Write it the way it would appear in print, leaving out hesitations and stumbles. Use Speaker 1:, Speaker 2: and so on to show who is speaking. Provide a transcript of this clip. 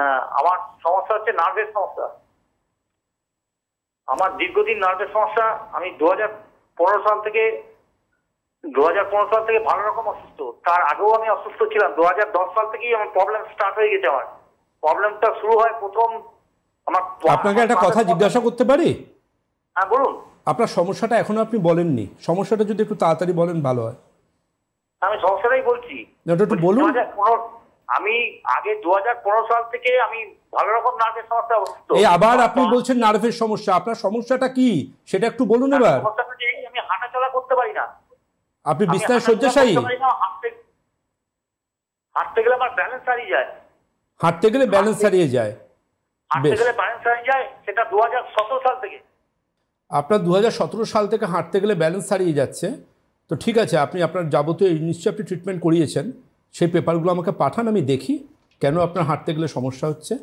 Speaker 1: হ্যাঁ, আমার সমস্যা হচ্ছে নার্ভের সমস্যা। আমার দীর্ঘদিন নার্ভের সমস্যা। আমি 2015 সাল থেকে ভালো রকম অসুস্থ। তার আগেও আমি অসুস্থ ছিলাম। 2010 সাল থেকেই আমার প্রবলেম স্টার্ট হয়ে গেছে। আমার প্রবলেমটা শুরু হয় প্রথম আমার।
Speaker 2: আপনাকে একটা কথা জিজ্ঞাসা করতে পারি?
Speaker 1: হ্যাঁ, বলুন।
Speaker 2: আপনার সমস্যাটা এখনো আপনি বলেননি, সমস্যাটা যদি একটু তাড়াতাড়ি বলেন ভালো হয়।
Speaker 1: আমি সমস্যাটাই বলছি।
Speaker 2: ওটা একটু বলুন।
Speaker 1: আমি আগে 2015 সাল থেকে আমি ভালো রকম নার্ভের সমস্যা অসুস্থ।
Speaker 2: এই আবার আপনি বলছেন নার্ভের সমস্যা, আপনার সমস্যাটা কি সেটা একটু বলুন এবার।
Speaker 1: সমস্যাটা যে আমি হাঁটাচলা করতে পারি না।
Speaker 2: আপনি বিছানায় শয্যাশায়ী?
Speaker 1: হাঁটতে গেলে আমার ব্যালেন্স হারিয়ে যায়।
Speaker 2: হাঁটতে গেলে ব্যালেন্স হারিয়ে যায়?
Speaker 1: হাঁটতে গেলে ব্যালেন্স হারিয়ে যায়, সেটা 2017 সাল থেকে।
Speaker 2: আপনার 2017 সাল থেকে হাঁটতে গেলে ব্যালেন্স হারিয়ে যাচ্ছে। তো ঠিক আছে, আপনি আপনার যাবতীয় নিশ্চয়ই আপনি ট্রিটমেন্ট করিয়েছেন, সেই পেপারগুলো আমাকে পাঠান, আমি দেখি কেন আপনার হাঁটতে গেলে সমস্যা হচ্ছে।